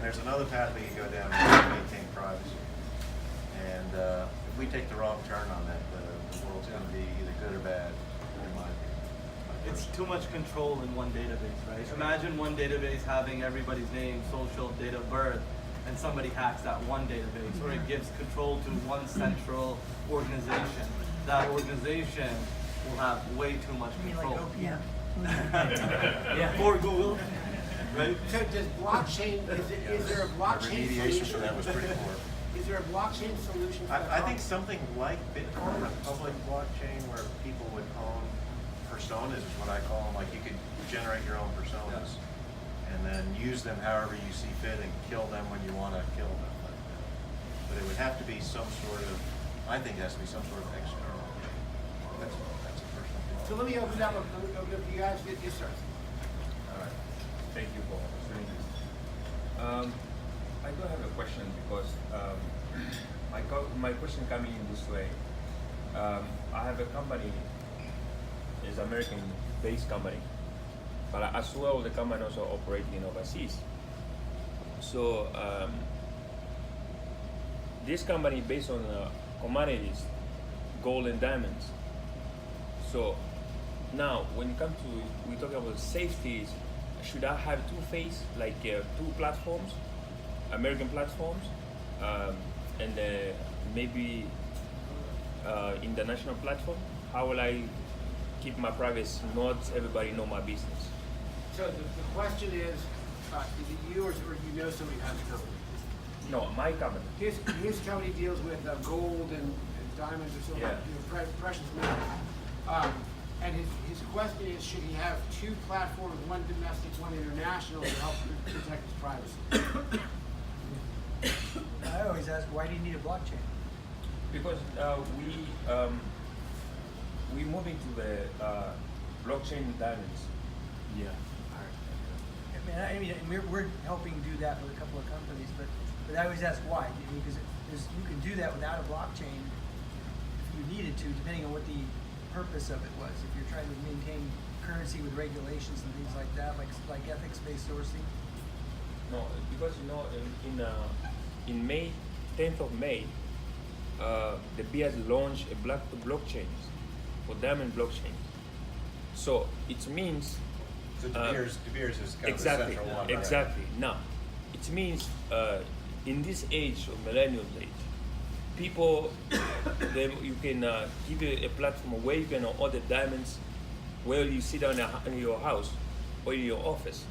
there's another path we can go down to maintain privacy. And if we take the wrong turn on that, the world's going to be either good or bad, in my opinion. It's too much control in one database, right? Imagine one database having everybody's name, social, date of birth, and somebody hacks that one database, or it gives control to one central organization. That organization will have way too much control. Like OPM. Yeah. Or Google, right? So does blockchain, is there a blockchain Remediation for solution? that was pretty poor. Is there a blockchain solution for that I think problem? something like Bitcoin, a public blockchain where people would own personas is what I call them. Like you could generate your own personas and then use them however you see fit and kill them when you want to kill them. But it would have to be some sort of, I think it has to be some sort of external. That's a personal opinion. So let me open up to you guys. Yes, sir. All right. Thank you for doing this. I do have a question because my question coming in this way. I have a company, it's an American-based company, but as well the company also operating overseas. So this company based on commodities, gold and diamonds. So now when it comes to, we talk about safeties, should I have two face, like two platforms, American platforms, and maybe international platform? How will I keep my privacy? Not everybody know my business. So the question is it you or you know somebody who has a company? No, my company. His company deals with gold and diamonds or something, Yeah. Precious metals. And his question is, should he have two platforms, one domestic, one international, to help protect his privacy? I always ask, why do you need a blockchain? Because we moving to the blockchain diamonds. Yeah. I mean, we're helping do that with a couple of companies, but I always ask why. Because you can do that without a blockchain if you needed to, depending on what the purpose of it was. If you're trying to maintain currency with regulations and things like that, like ethics-based sourcing. No, because in May, 10th of May, the BIS launched a blockchain for diamond blockchain. So it means So De Beers is kind exactly, of the central one. exactly. Now, it means in this age of millennial age, people, you can give you a platform where you can order diamonds, where you sit down in your house or in your office,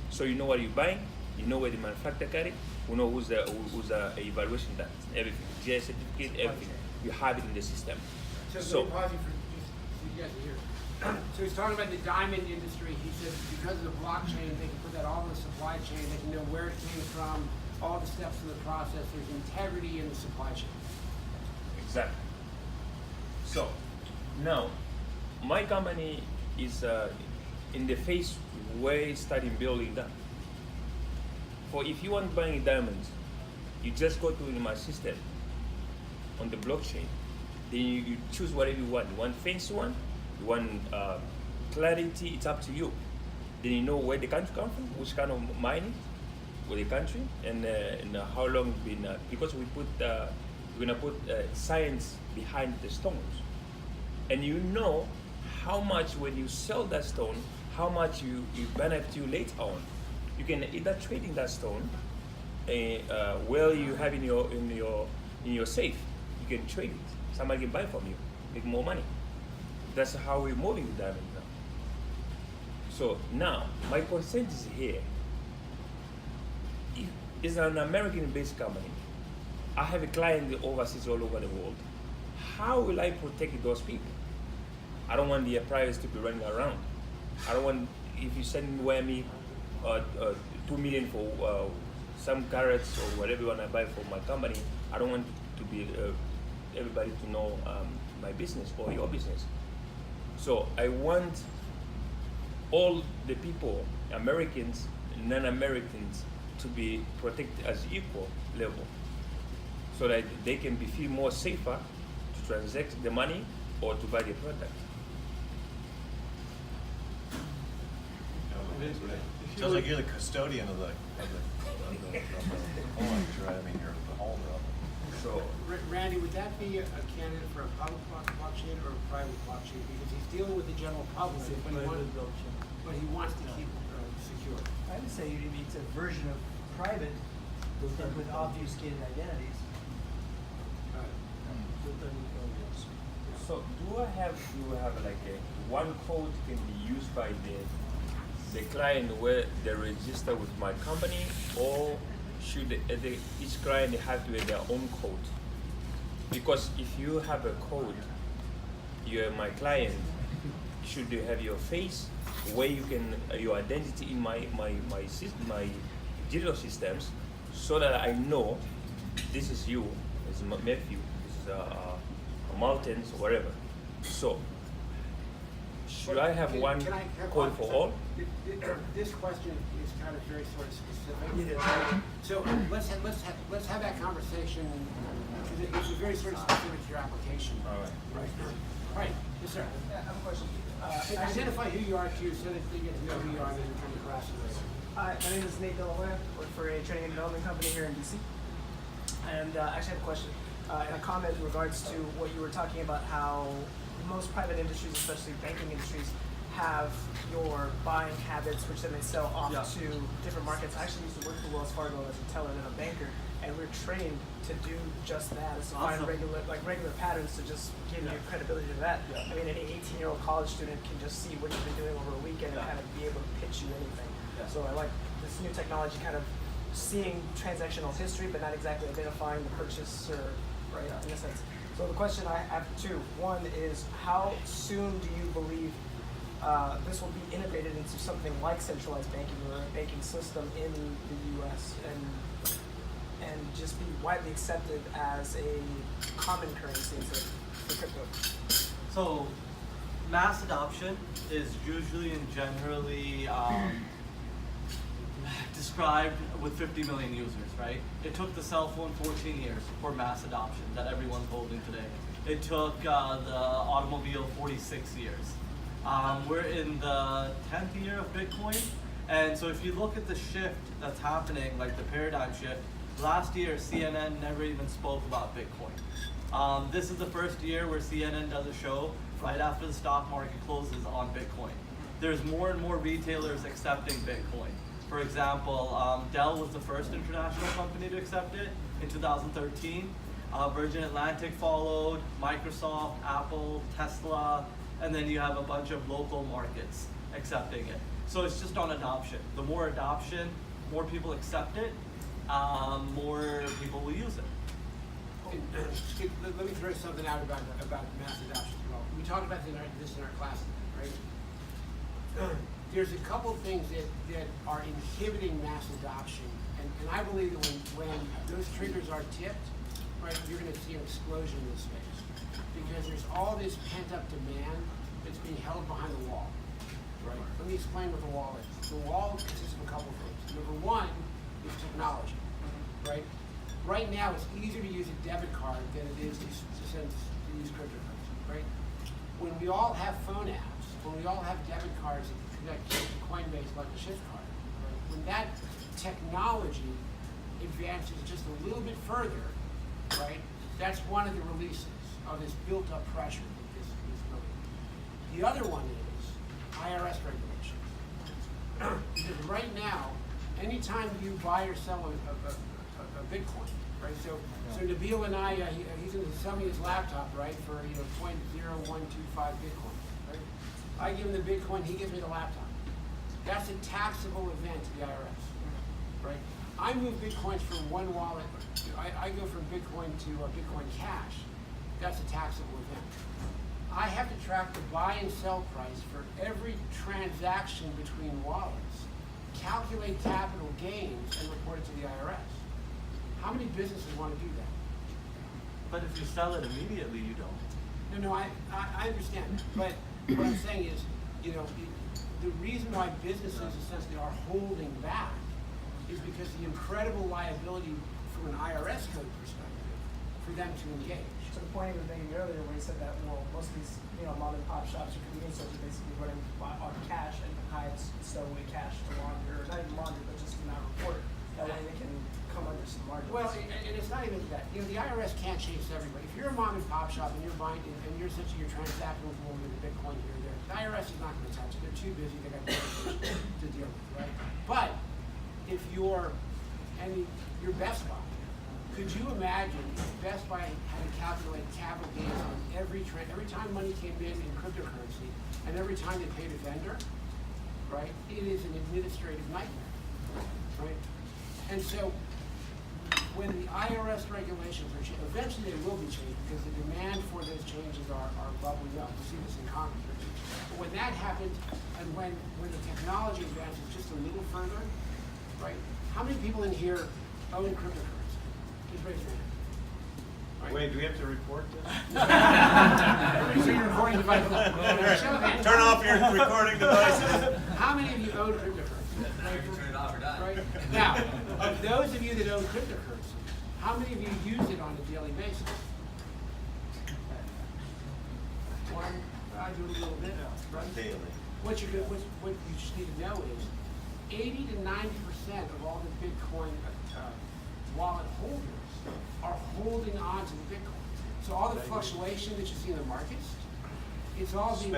so you know what you're buying, you know where the manufacturer got it, you know who's the evaluation done, everything, GI certificate, everything. You have it in the system. So let me pause you for just so you guys can hear. So he's talking about the diamond industry. He said because of the blockchain, they can put that all in the supply chain. They can know where it came from, all the steps in the process. There's integrity in the supply chain. Exactly. So now, my company is in the phase where it's starting building that. For if you want buying diamonds, you just go to my system on the blockchain. Then you choose whatever you want. You want fancy one, you want clarity. It's up to you. Then you know where the country comes from, which kind of mining, with the country, and how long it's been. Because we put we're gonna put science behind the stones, and you know how much when you sell that stone, how much you benefit you later on. You can either trade in that stone, where you have in your safe. You can trade it. Somebody can buy from you, make more money. That's how we're moving the diamond now. So now my concern is here. It's an American-based company. I have a client overseas all over the world. How will I protect those people? I don't want their privacy to be running around. I don't want, if you send me $2 million for some carrots or whatever you want to buy for my company, I don't want to be everybody to know my business or your business. So I want all the people, Americans, non-Americans, to be protected as equal level, so that they can feel more safer to transact the money or to buy the product. Sounds like you're the custodian of the coins, right? I mean, you're the holder of them. So Randy, would that be a candidate for a public blockchain or a private blockchain? Because he's dealing with the general public, but he wants to keep secure. I would say it's a version of private with obfuscated identities. So do I have like one code can be used by the client where they register with my company, or should each client have to have their own code? Because if you have a code, you're my client, should you have your face where you can your identity in my digital systems, so that I know this is you, this is Matthew, this is mountains or whatever. So should I have one Can I code for all? This question is kind of very sort of specific. So let's have that conversation, because it's very sort of specific to your application. All right. Right. Yes, sir. I have a question. Identify who you are too, so that you get to know who you are and then you can cross it later. Hi, my name is Nabeel Malik. I work for a training and development company here in DC. And actually I have a question. A comment in regards to what you were talking about, how most private industries, especially banking industries, have your buying habits, which then they sell off to different markets. I actually used to work for Wells Fargo as a teller and a banker, and we're trained to do just that, is to find regular patterns to just give you credibility to that. I mean, any 18-year-old college student can just see what you've been doing over a weekend and kind of be able to pitch you anything. So I like this new technology, kind of seeing transactional history, but not exactly identifying the purchaser, right, in a sense. So the question I have two. One is, how soon do you believe this will be integrated into something like centralized banking or a banking system in the U.S. and just be widely accepted as a common currency for crypto? So, mass adoption is usually and generally described with 50 million users, right? It took the cell phone 14 years for mass adoption that everyone's holding today. It took the automobile 46 years. We're in the 10th year of Bitcoin, and so if you look at the shift that's happening, like the paradigm shift, last year CNN never even spoke about Bitcoin. This is the first year where CNN does a show right after the stock market closes on Bitcoin. There's more and more retailers accepting Bitcoin. For example, Dell was the first international company to accept it in 2013. Virgin Atlantic followed, Microsoft, Apple, Tesla, and then you have a bunch of local markets accepting it. So it's just on adoption. The more adoption, more people accept it, more people will use it. Let me throw something out about mass adoption. We talked about this in our class, right? There's a couple things that are inhibiting mass adoption, and I believe that when those triggers are tipped, right, you're going to see an explosion in the space, because there's all this pent-up demand that's being held behind the wall, right? Let me explain what the wall is. The wall consists of a couple things. Number one is technology, right? Right now, it's easier to use a debit card than it is to use cryptocurrency, right? When we all have phone apps, when we all have debit cards that connect to Coinbase like a shift card, right? When that technology advances just a little bit further, right? That's one of the releases of this built-up pressure that this is building. The other one is IRS regulations. Because right now, anytime you buy or sell a Bitcoin, right? So Nabeel and I, he's going to sell me his laptop, right, for 0.0125 Bitcoin, right? I give him the Bitcoin, he gives me the laptop. That's a taxable event to the IRS, right? I move Bitcoins from one wallet. I go from Bitcoin to Bitcoin Cash. That's a taxable event. I have to track the buy and sell price for every transaction between wallets, calculate capital gains, and report it to the IRS. How many businesses want to do that? But if you sell it immediately, you don't. No, I understand. But what I'm saying is, the reason why businesses essentially are holding back is because the incredible liability from an IRS code perspective for them to engage. So the point he was making earlier when he said that, well, most of these, mom and pop shops or convenience stores are basically running on cash and hide stow away cash to launder, or not even launder, but just not report it. That way they can come under some margins. Well, and it's not even that. The IRS can't chase everybody. If you're a mom and pop shop and you're buying, and you're essentially you're transacting with more than Bitcoin here or there, the IRS is not going to touch it. They're too busy. They got nothing to deal with, right? But if you're Best Buy, could you imagine if Best Buy had to calculate capital gains on every time money came in cryptocurrency, and every time they paid a vendor, right? It is an administrative nightmare, right? And so, when the IRS regulations are changed, eventually they will be changed because the demand for those changes are bubbling up. You see this in Congress. But when that happens, and when the technology advances just a little further, right? How many people in here own cryptocurrency? Just raise your hand. Right. Wait, do we have to report this? Everybody's your recording device. Show of hands. Turn off your recording devices. How many of you own cryptocurrency? Turn it off or die. Right? Now, of those of you that own cryptocurrency, how many of you use it on a daily basis? One, I do it a little bit, right? Daily. What you just need to know is 80 to 90% of all the Bitcoin wallet holders are holding on to the Bitcoin. So all the fluctuation that you see in the markets, it's all being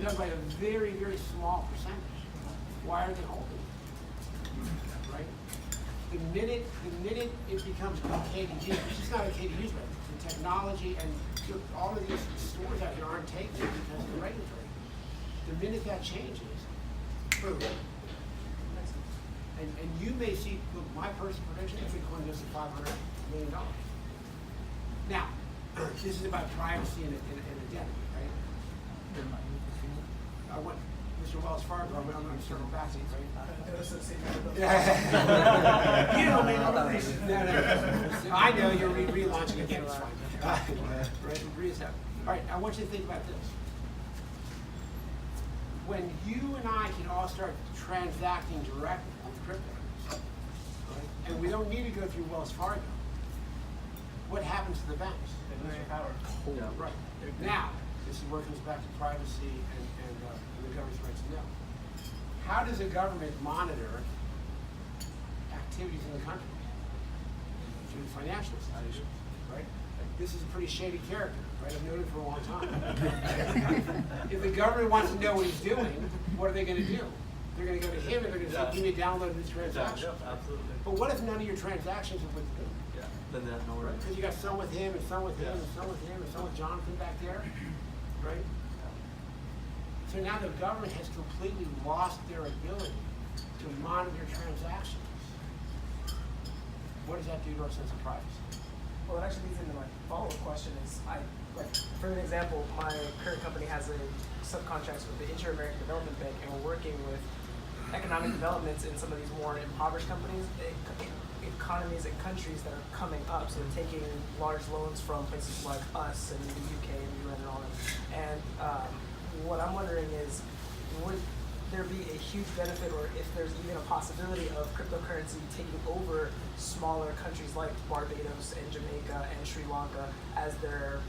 done by a very, very small percentage. Why are they holding it? Right? The minute it becomes okay to use, it's just not okay to use right. The technology and all of these stores out here aren't taking it because of the regulatory. The minute that changes, boom. And you may see, look, my personal prediction is Bitcoin goes to $500 million. Now, this is about privacy and identity, right? I want Mr. Wells Fargo, I'm going to circle back to you, right? You don't make no relation. No. I know you're relaunching again, it's fine. Right, reset. All right, I want you to think about this. When you and I can all start transacting directly on cryptocurrency, right? And we don't need to go through Wells Fargo, what happens to the banks? They lose their power. Yeah, right. Now, this is where it comes back to privacy and the government's rights to know. How does a government monitor activities in the country? Through the financial institutions, right? This is a pretty shady character, right? I've known him for a long time. If the government wants to know what he's doing, what are they going to do? They're going to go to him and they're going to say, give me a download of this transaction. Absolutely. But what if none of your transactions are with him? Yeah. Then they have no right. Because you got some with him and some with him and some with him and some with Jonathan back there, right? So now the government has completely lost their ability to monitor transactions. What does that do to our sense of privacy? Well, it actually leads into my follow-up question is, for an example, my current company has a subcontracts with the Inter-American Development Bank, and we're working with economic developments in some of these more impoverished economies and countries that are coming up. So they're taking large loans from places like us and the UK and the UN and all that. And what I'm wondering is, would there be a huge benefit, or if there's even a possibility of cryptocurrency taking over smaller countries like Barbados and Jamaica and Sri Lanka as their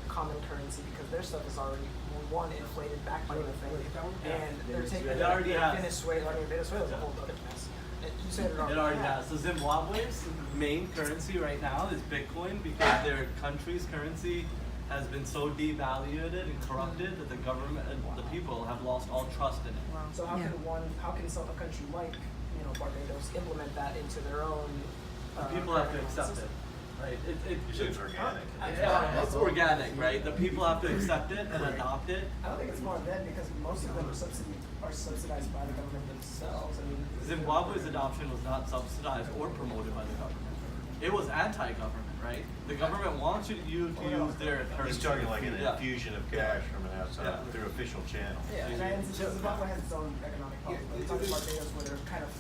common currency, because their stuff is already inflated back by anything, and they're taking It already has. Venezuela's a whole other mess. You said it already. It already has. So Zimbabwe's main currency right now is Bitcoin, because their country's currency has been so devalued and corrupted that the government and the people have lost all trust in it. So how can a country like Barbados implement that into their own? The people have to accept it, right? It's organic. It's organic, right? The people have to accept it and adopt it. I don't think it's more than because most of them are subsidized by the government themselves. I mean, Zimbabwe's adoption was not subsidized or promoted by the government. It was anti-government, right? The government wants you to use their currency. He's talking like an infusion of cash from an outside through official channel. Yeah, and Zimbabwe has its own economic policy. But it's talking about Barbados where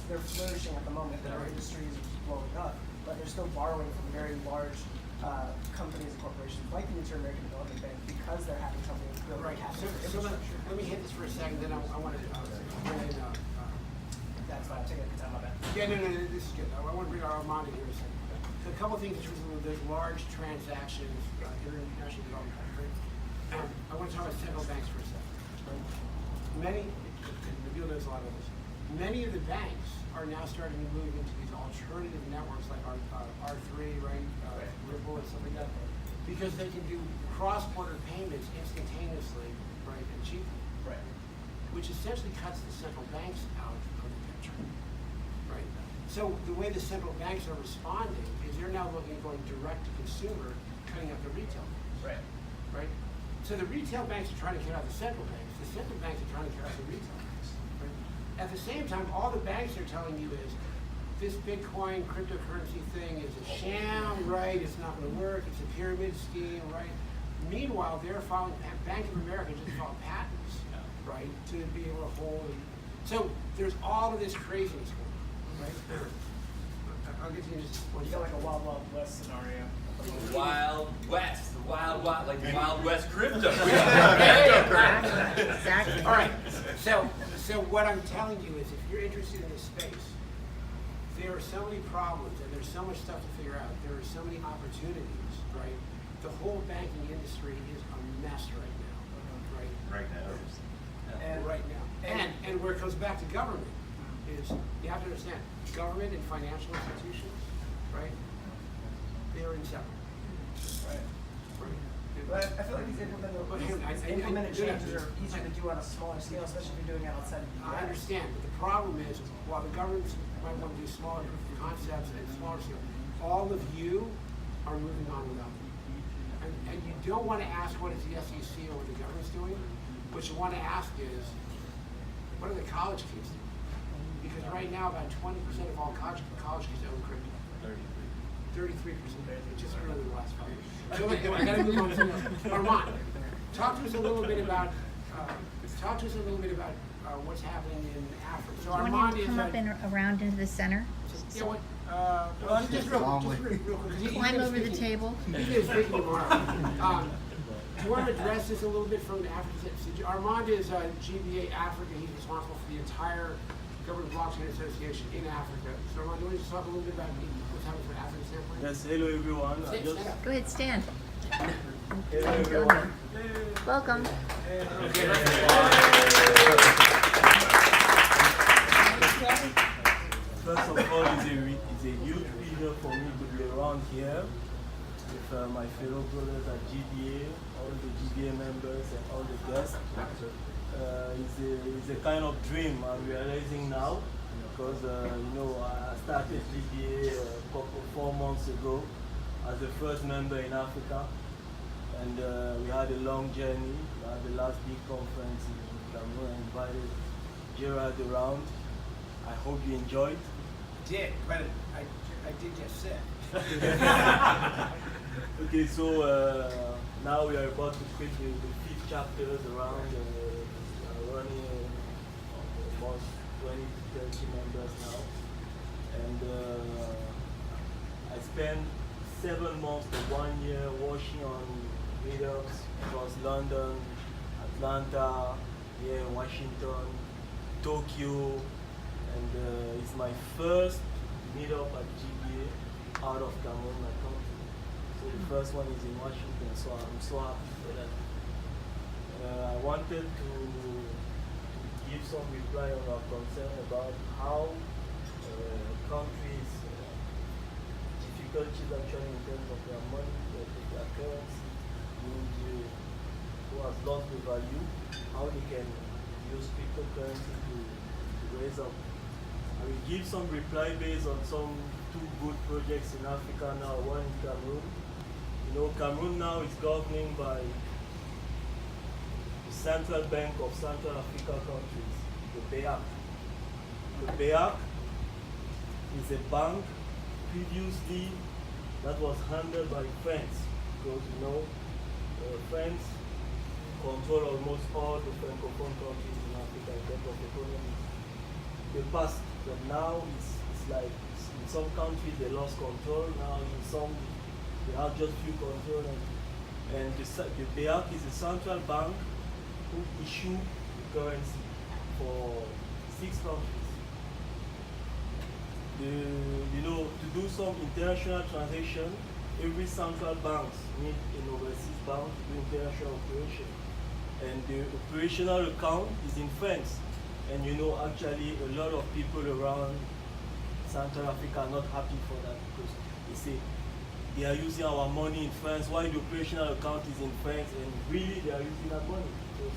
they're flourishing at the moment. Their industries are blowing up, but they're still borrowing from very large companies and corporations like the Inter-American Development Bank because they're having trouble building capital infrastructure. Let me hit this for a second, then I want to bring in. That's fine. I'm taking a good time. My bad. Yeah, no, this is good. I want to bring our Armando here in a second. a couple things in terms of those large transactions, international development. I want to talk about central banks for a second. Nabeel knows a lot of this. Many of the banks are now starting to move into these alternative networks like R3, right? Ripple and stuff like that, because they can do cross-border payments instantaneously, right, and cheaply. Right. Which essentially cuts the central banks out of the picture, right? So the way the central banks are responding is they're now looking at going direct to consumer, cutting out the retail banks, right? So the retail banks are trying to cut out the central banks. The central banks are trying to cut out the retail banks. Right? At the same time, all the banks are telling you is this Bitcoin cryptocurrency thing is a sham, right? It's not going to work. It's a pyramid scheme, right? Meanwhile, they're filing. Bank of America just filed patents, right, to be able to hold. So there's all of this craziness going on, right? I'll get to you in just one You got like second. a Wild Wild West scenario. Wild West, like the Wild West crypto. Exactly. All right. So what I'm telling you is, if you're interested in this space, there are so many problems and there's so much stuff to figure out. There are so many opportunities, right? The whole banking industry is a mess right now, right? Right now. Right now. And where it comes back to government is, you have to understand, government and financial institutions, right? They are inseparable. Right. Right? But I feel like these implemented changes are easier to do on a smaller scale, especially if you're doing it outside of the US. I understand, but the problem is, while the governments might want to do smaller proof of concepts and smaller scale, all of you are moving on without them. And you don't want to ask what is the SEC or what the government's doing. What you want to ask is, what are the college kids doing? Because right now, about 20% of all college kids own crypto. 33%. It just grew in the last 5 years. So look, I got to move on to something else. Armand, talk to us a little bit about what's happening in Africa. So Do you want Armand him to is come up and around into the center? yeah, what? Just real quick. 'Cause he's Climb gonna over the speak- table. He's going to speak tomorrow. Do you want to address this a little bit from Africa? So Armand is GBA Africa. He's responsible for the entire Government Blockchain Association in Africa. So Armand, do you want to just talk a little bit about what's happening from Africa standpoint? Yes, hello everyone. Stand up. Go ahead, stand. Hello everyone. Welcome. First of all, it's a huge pleasure for me to be around here with my fellow brothers at GBA, all the GBA members and all the guests. It's a kind of dream I'm realizing now because I started GBA a couple 4 months ago as the first member in Africa, and we had a long journey. We had the last big conference in Cameroon and invited Gerard around. I hope you enjoyed. Did, but I did get sick. Okay, so now we are about to create the 5th chapters around running almost 20 to 30 members now. And I spent 7 months to 1 year working on meetups across London, Atlanta, here in Washington, Tokyo, and it's my first meetup at GBA out of Cameroon, my country. So the first one is in Washington, so I'm so happy for that. I wanted to give some reply on our concern about how countries' difficulties actually in terms of their money, their currency, who has lost the value, how they can use cryptocurrency to raise up. I will give some reply based on some 2 good projects in Africa now, one in Cameroon. You know, Cameroon now is governing by the Central Bank of Central Africa countries, the BEAC. The BEAC is a bank previously that was handled by France, because France control almost all the Francophone countries in Africa in terms of economy. The past, but now it's like in some countries they lost control. Now in some they have just few control, and the BEAC is a central bank who issue the currency for 6 countries. To do some international transaction, every central banks need an overseas bank to do international operation. And the operational account is in France. And you know, actually a lot of people around Central Africa are not happy for that because they say they are using our money in France while the operational account is in France, and really they are using that money. Because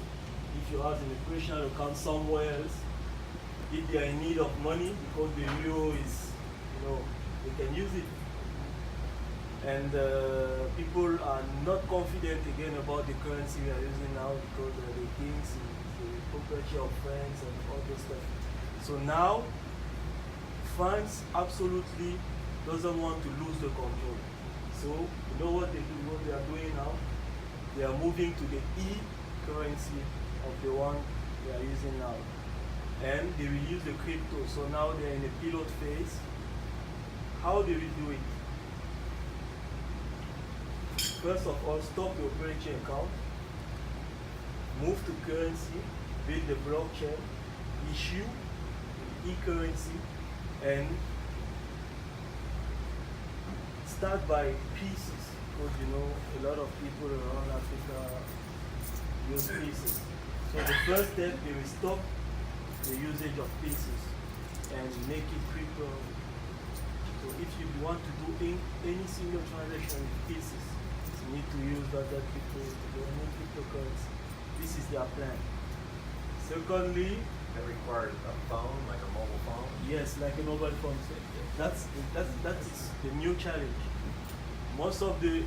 if you have an operational account somewhere else, if they are in need of money because the euro is, you know, they can use it. And people are not confident again about the currency we are using now because they think it's the property of France and all this stuff. So now, France absolutely doesn't want to lose the control. So you know what they are doing now? They are moving to the e-currency of the one they are using now. And they will use the crypto. So now they are in a pilot phase. How they will do it? First of all, stop the operating account, move to currency, build the blockchain, issue e-currency, and start by pieces, because you know a lot of people around Africa use pieces. So the first step, they will stop the usage of pieces and make it crypto. So if you want to do any single transaction with pieces, you need to use that cryptocurrency. This is their plan. Secondly, That requires a phone, like a mobile phone. yes, like a mobile phone. That's the new challenge. Most of the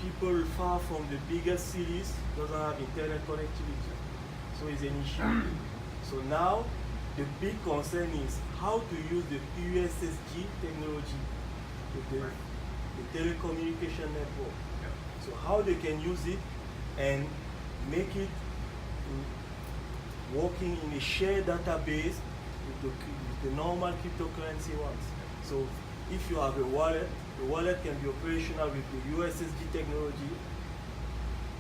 people far from the biggest cities doesn't have internet connectivity, so it's an issue. So now the big concern is how to use the USSD technology, the telecommunication network. So how they can use it and make it working in a shared database with the normal cryptocurrency ones. So if you have a wallet, the wallet can be operational with the USSD technology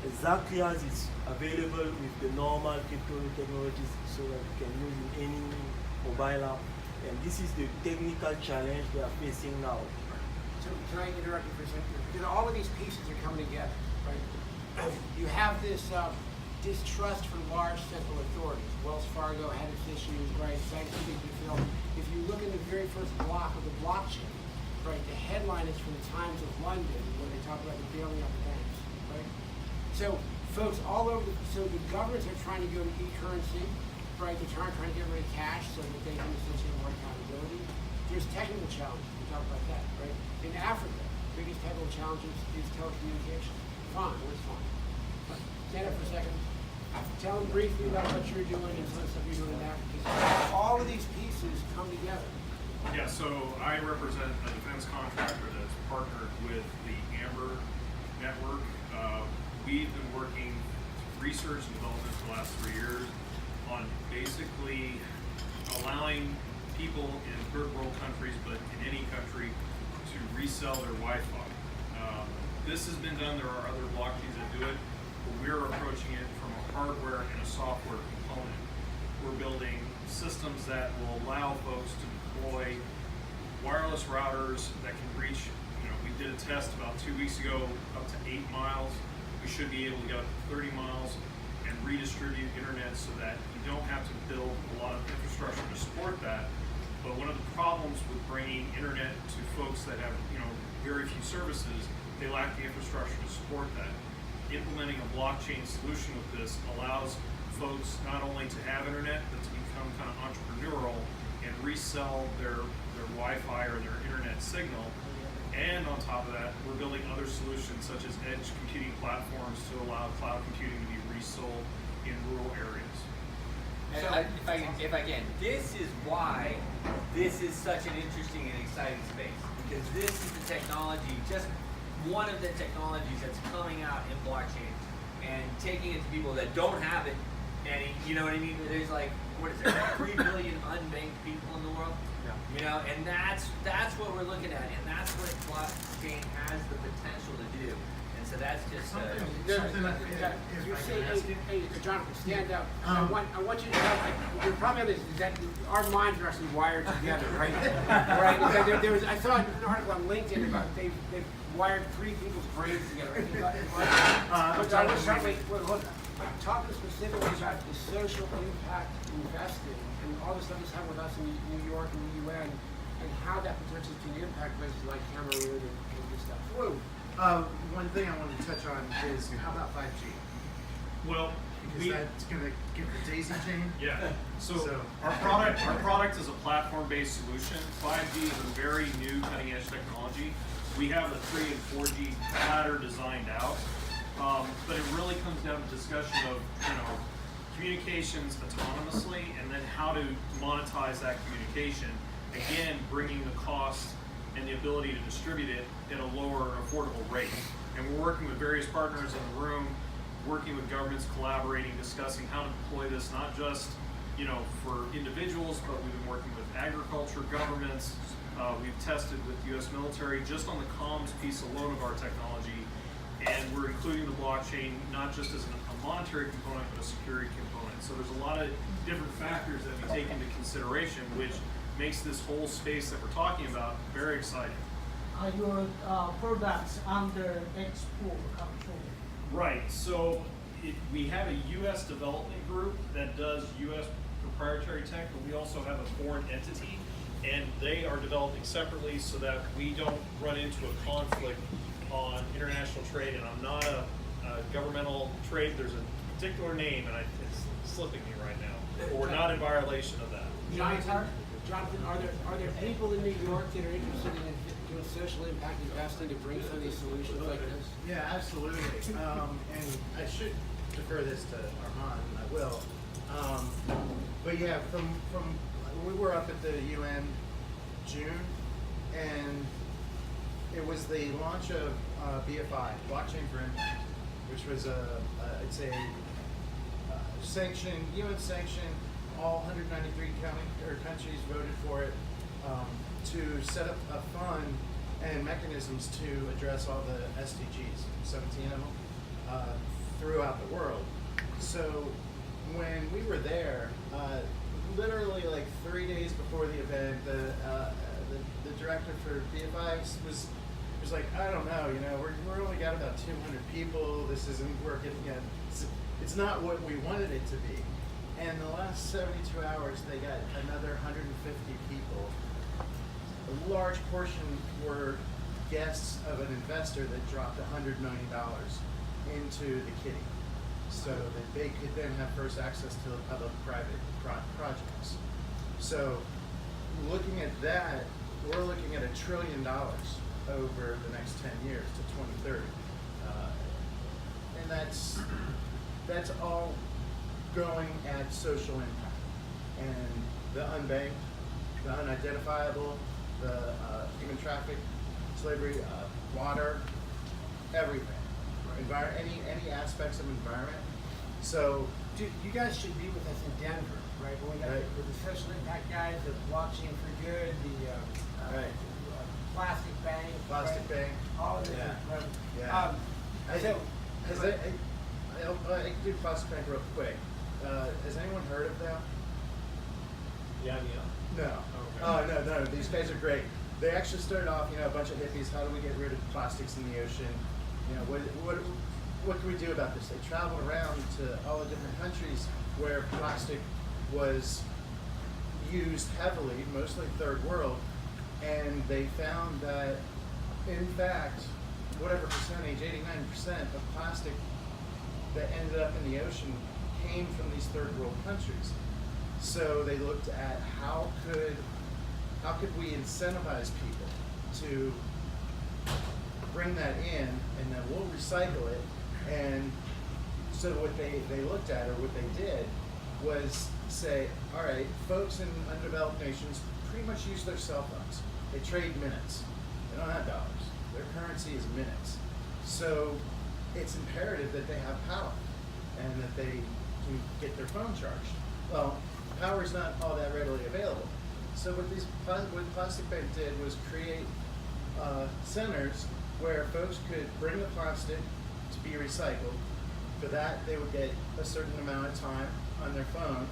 exactly as it's available with the normal crypto technologies, so that you can use in any mobile app. And this is the technical challenge they are facing now. So can I interrupt you for a second? Because all of these pieces are coming together, right? You have this distrust from large central authorities. Wells Fargo had its issues, right? Banks are being fulfilled. If you look in the very first block of the blockchain, right, the headline is from the Times of London, where they talk about the bailing out the banks, right? So folks all over, so the governments are trying to go to e-currency, right? They're trying to get rid of cash so that they can essentially have more accountability. There's technical challenges. We talk about that, right? In Africa, the biggest technical challenge is telecommunication. Fine, where's fine? But stand up for a second. Tell them briefly about what you're doing and some of the stuff you're doing in Africa. All of these pieces come together. Yeah, so I represent a defense contractor that's partnered with the Amber Network. We've been working research and development for the last 3 years on basically allowing people in third world countries, but in any country, to resell their Wi-Fi. This has been done. There are other blockchains that do it, but we're approaching it from a hardware and a software component. We're building systems that will allow folks to deploy wireless routers that can reach, we did a test about 2 weeks ago, up to 8 miles. We should be able to get up to 30 miles and redistribute internet so that you don't have to build a lot of infrastructure to support that. But one of the problems with bringing internet to folks that have, very few services, they lack the infrastructure to support that. Implementing a blockchain solution with this allows folks not only to have internet, but to become kind of entrepreneurial and resell their Wi-Fi or their internet signal. And on top of that, we're building other solutions such as edge computing platforms to allow cloud computing to be resold in rural areas. And if I can, this is why this is such an interesting and exciting space, because this is the technology, just one of the technologies that's coming out in blockchain and taking it to people that don't have it. And you know what I mean? There's like, what is there, 3 billion unbanked people in the world? Yeah. And that's what we're looking at, and that's what blockchain has the potential to do. And And so that's just You say, hey, Jonathan, stand up. I want you to know, the problem is that our minds are actually wired together, right? Right? Because there was, I saw an article on LinkedIn about they've wired 3 people's brains together. I'm talking specifically about the social impact investing and all the stuff that's happened with us in New York and the UN and how that potentially can impact places like Cameroon and this stuff. Whoa. One thing I wanted to touch on is how about 5G? Well, Because that's going to get the daisy chain. yeah. So our product is a platform-based solution. 5G is a very new cutting-edge technology. We have the 3 and 4G ladder designed out, but it really comes down to discussion of communications autonomously and then how to monetize that communication. Again, bringing the cost and the ability to distribute it at a lower affordable rate. And we're working with various partners in the room, working with governments, collaborating, discussing how to deploy this, not just for individuals, but we've been working with agriculture, governments. We've tested with the U.S. military just on the comms piece alone of our technology, and we're including the blockchain not just as a monetary component, but a security component. So there's a lot of different factors that we take into consideration, which makes this whole space that we're talking about very exciting. Are your products under export control? Right, so we have a U.S. development group that does U.S. proprietary tech, but we also have a foreign entity, and they are developing separately so that we don't run into a conflict on international trade. And I'm not a governmental trade, there's a particular name, and it's slipping me right now, but we're not in violation of that. Jonathan, are there people in New York that are interested in doing social impact investing to bring some of these solutions like this? Yeah, absolutely. And I should defer this to Armand, and I will. But yeah, from we were up at the UN June, and it was the launch of BFI, Blockchain for Impact, which was it's a sanctioned, UN sanctioned. All 193 countries voted for it to set up a fund and mechanisms to address all the SDGs, 17 of them, throughout the world. So when we were there, literally like 3 days before the event, the director for BFI was like, I don't know, we're only got about 200 people. This isn't working yet. It's not what we wanted it to be. And the last 72 hours, they got another 150 people. A large portion were guests of an investor that dropped $100 million into the kitty, so that they could then have first access to the public-private projects. So looking at that, we're looking at $1 trillion over the next 10 years to 2030. And that's all going at social impact, and the unbanked, the unidentifiable, the human traffic, slavery, water, everything, any aspects of environment. So, Dude, you guys should be with us in Denver, right? When we got with the social impact guys, the blockchain for good, the plastic bank, bank, all of this. Yeah. So, I can do plastic bank real quick. Has anyone heard of them? Yeah. No. Okay. No. These guys are great. They actually started off, a bunch of hippies. How do we get rid of plastics in the ocean? What can we do about this? They traveled around to all the different countries where plastic was used heavily, mostly third world, and they found that, in fact, whatever percentage, 89% of plastic that ended up in the ocean came from these third world countries. So they looked at how could we incentivize people to bring that in, and then we'll recycle it. And so what they looked at, or what they did, was say, all right, folks in undeveloped nations pretty much use their cell phones. They trade minutes. They don't have dollars. Their currency is minutes. So it's imperative that they have power and that they can get their phone charged. Well, power is not all that readily available. So what Plastic Bank did was create centers where folks could bring the plastic to be recycled. For that, they would get a certain amount of time on their phone,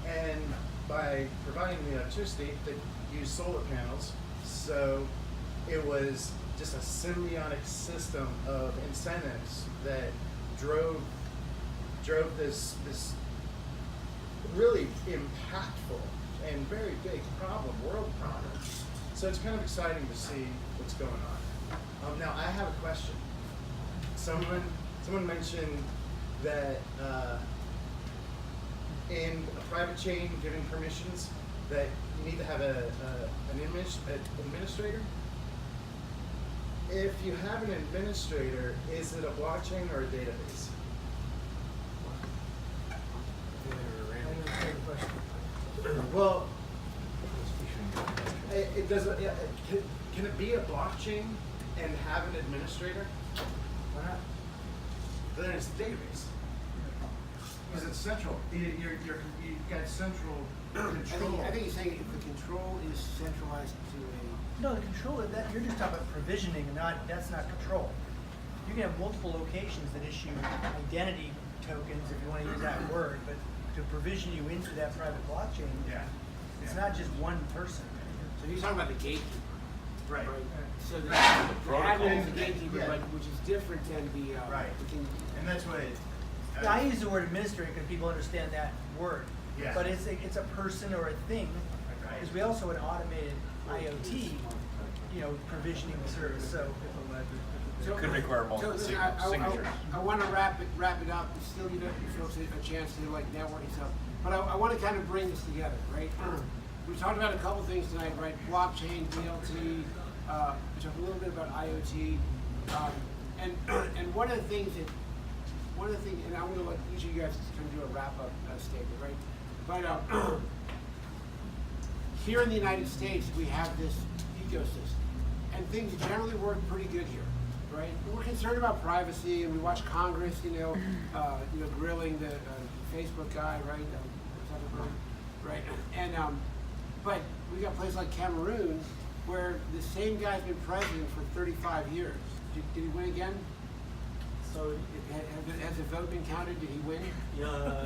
and by providing the electricity, they use solar panels. So it was just a symbiotic system of incentives that drove this really impactful and very big world problem. So it's kind of exciting to see what's going on. Now I have a question. Someone mentioned that in a private chain giving permissions that you need to have an administrator. If you have an administrator, is it a blockchain or a database? Well, it doesn't. Can it be a blockchain and have an administrator? Why not? Then it's a database. Because it's central. You've got central control. I think he's saying if the control is centralized to a. No, the control of that, you're just talking about provisioning, that's not control. You can have multiple locations that issue identity tokens, if you want to use that word, but to provision you into that private blockchain, it's not just one person. So he's talking about the gatekeeper. Right. So the admin is the gatekeeper, but which is different than the. Right. And that's what it. Yeah, I use the word administrator because people understand that word. Yeah. But it's a person or a thing, because we also had automated IoT, provisioning the service. So It could require multiple signatures. I want to wrap it up. Still, you folks a chance to like networking stuff. But I want to kind of bring this together, right? We talked about a couple things tonight, right? Blockchain, DLT. We talked a little bit about IoT, and one of the things, and I'm going to let each of you guys kind of do a wrap-up statement, right? But here in the United States, we have this ecosystem, and things generally work pretty good here, right? We're concerned about privacy, and we watch Congress, grilling the Facebook guy, right? Right, and but we got places like Cameroon, where the same guy's been president for 35 years. Did he win again? Sorry. Has the vote been counted? Did he win? Yeah,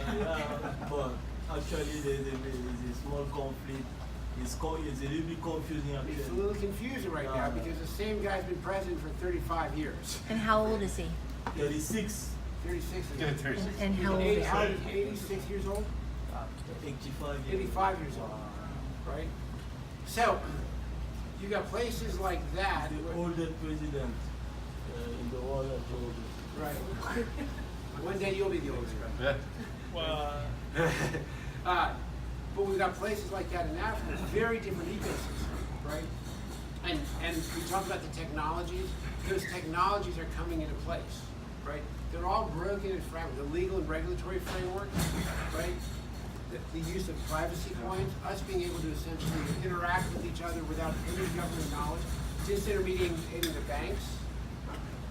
but actually there's a small conflict. It's a little bit confusing actually. It's a little confusing right now because the same guy's been president for 35 years. And how old is he? 36. 36. Yeah, 36. And how old is he? 86 years old? 85 years. 85 years old, right? So, you got places like that. The oldest president in the world actually. Right. One day you'll be the oldest president. Yeah. But we've got places like that in Africa, very different ecosystems, right? And we talked about the technologies. Those technologies are coming into place, right? They're all broken and fragmented. The legal and regulatory framework, right? The use of privacy coins, us being able to essentially interact with each other without any government knowledge, disintermediating the banks,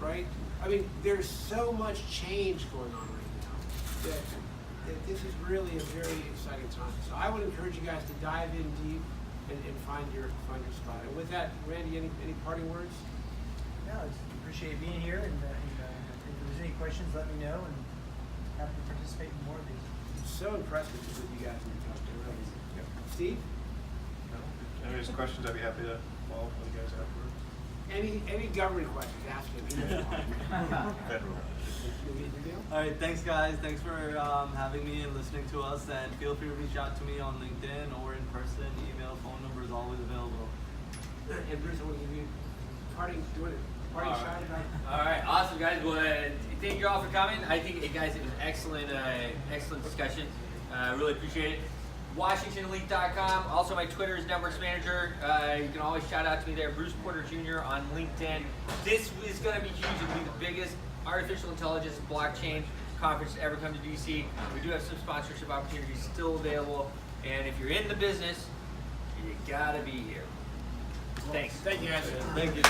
right? I mean, there's so much change going on right now that this is really a very exciting time. So I would encourage you guys to dive in deep and find your spot. And with that, Randy, any parting words? No, I just appreciate being here, and if there's any questions, let me know, and happy to participate in more of these. It's so impressive with you guys when you talk to really. Yep. Steve? No? Any questions, I'd be happy to follow up with you guys afterwards. Any government questions, ask him. He knows all. Federal. All right, thanks guys. Thanks for having me and listening to us. And feel free to reach out to me on LinkedIn or in person. Email, phone number is always available. And Bruce, I want to give you parting shot. All right, awesome guys. Well, thank you all for coming. I think, guys, it was excellent discussion. Really appreciate it. WashingtonElite.com. Also, my Twitter is Networks Manager. You can always shout out to me there. Bruce Porter Jr. on LinkedIn. This is going to be huge. It'll be the biggest artificial intelligence and blockchain conference to ever come to DC. We do have some sponsorship opportunities still available. And if you're in the business, you got to be here. Thanks. Thank you guys. Thank you.